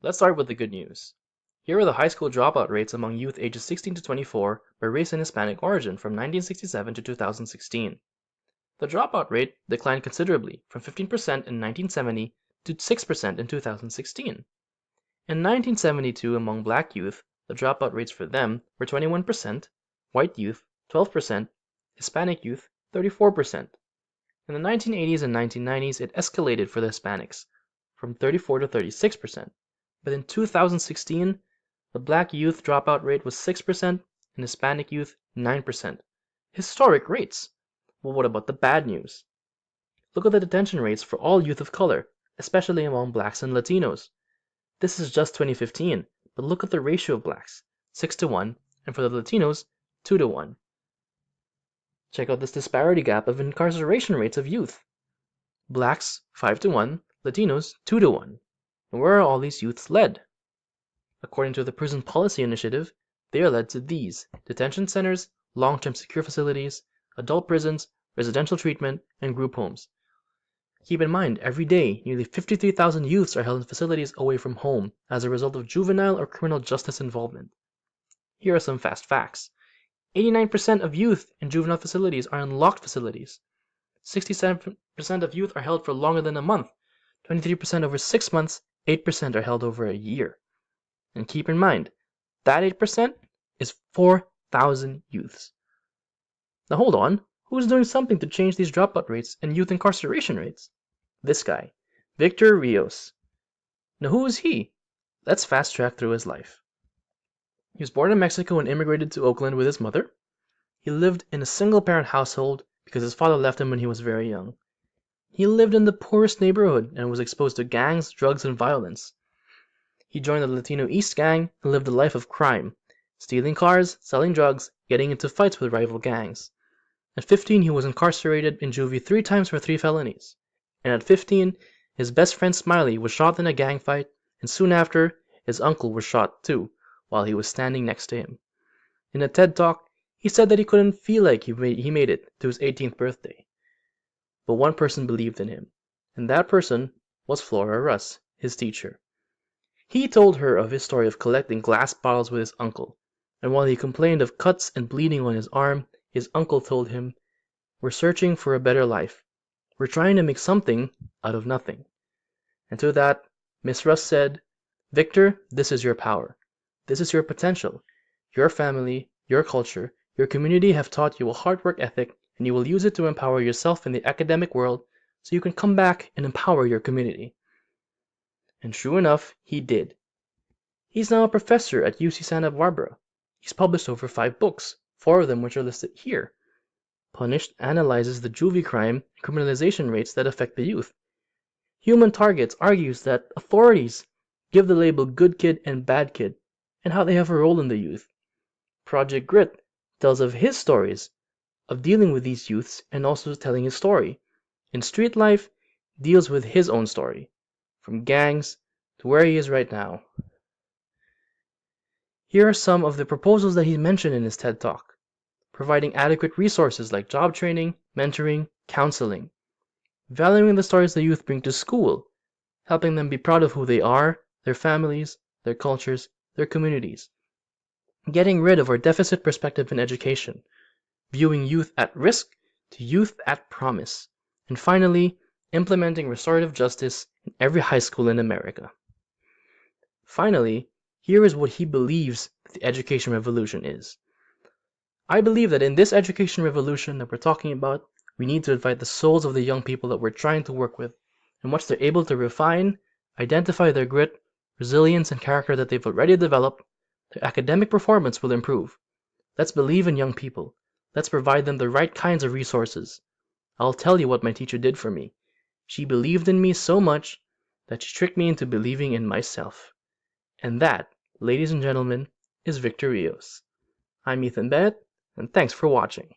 Let's start with the good news. Here are the high school dropout rates among youth ages 16 to 24 by race and Hispanic origin from 1967 to 2016. The dropout rate declined considerably from 15% in 1970 to 6% in 2016. In 1972, among black youth, the dropout rates for them were 21%, white youth 12%, Hispanic youth 34%. In the 1980s and 1990s, it escalated for the Hispanics from 34 to 36%. But in 2016, the black youth dropout rate was 6% and Hispanic youth 9%. Historic rates! Well, what about the bad news? Look at the detention rates for all youth of color, especially among blacks and Latinos. This is just 2015, but look at the ratio of blacks, 6 to 1, and for the Latinos, 2 to 1. Check out this disparity gap of incarceration rates of youth. Blacks, 5 to 1, Latinos, 2 to 1. And where are all these youths led? According to the Prison Policy Initiative, they are led to these: detention centers, long-term secure facilities, adult prisons, residential treatment, and group homes. Keep in mind, every day, nearly 53,000 youths are held in facilities away from home as a result of juvenile or criminal justice involvement. Here are some fast facts. 89% of youth in juvenile facilities are in locked facilities. 67% of youth are held for longer than a month. 23% over 6 months, 8% are held over a year. And keep in mind, that 8% is 4,000 youths. Now hold on, who's doing something to change these dropout rates and youth incarceration rates? This guy, Victor Rios. Now who is he? Let's fast track through his life. He was born in Mexico and immigrated to Oakland with his mother. He lived in a single-parent household because his father left him when he was very young. He lived in the poorest neighborhood and was exposed to gangs, drugs, and violence. He joined the Latino East Gang and lived a life of crime, stealing cars, selling drugs, getting into fights with rival gangs. At 15, he was incarcerated in juvie 3 times for 3 felonies. And at 15, his best friend Smiley was shot in a gang fight, and soon after, his uncle was shot too, while he was standing next to him. In a TED Talk, he said that he couldn't feel like he made it to his 18th birthday. But one person believed in him, and that person was Flora Russ, his teacher. He told her of his story of collecting glass bottles with his uncle, and while he complained of cuts and bleeding on his arm, his uncle told him, "We're searching for a better life. We're trying to make something out of nothing." And to that, Miss Russ said, "Victor, this is your power. This is your potential. Your family, your culture, your community have taught you a hard work ethic, and you will use it to empower yourself in the academic world so you can come back and empower your community." And true enough, he did. He's now a professor at UC Santa Barbara. He's published over 5 books, 4 of them which are listed here. Punished analyzes the juvie crime and criminalization rates that affect the youth. Human Targets argues that authorities give the label good kid and bad kid, and how they have a role in the youth. Project Grit tells of his stories of dealing with these youths and also telling his story. In Street Life, deals with his own story, from gangs to where he is right now. Here are some of the proposals that he mentioned in his TED Talk: providing adequate resources like job training, mentoring, counseling, valuing the stories the youth bring to school, helping them be proud of who they are, their families, their cultures, their communities, getting rid of our deficit perspective in education, viewing youth at risk to youth at promise, and finally, implementing restorative justice in every high school in America. Finally, here is what he believes the education revolution is. I believe that in this education revolution that we're talking about, we need to invite the souls of the young people that we're trying to work with, and once they're able to refine, identify their grit, resilience, and character that they've already developed, their academic performance will improve. Let's believe in young people. Let's provide them the right kinds of resources. I'll tell you what my teacher did for me. She believed in me so much that she tricked me into believing in myself. And that, ladies and gentlemen, is Victor Rios. I'm Ethan Bennett, and thanks for watching.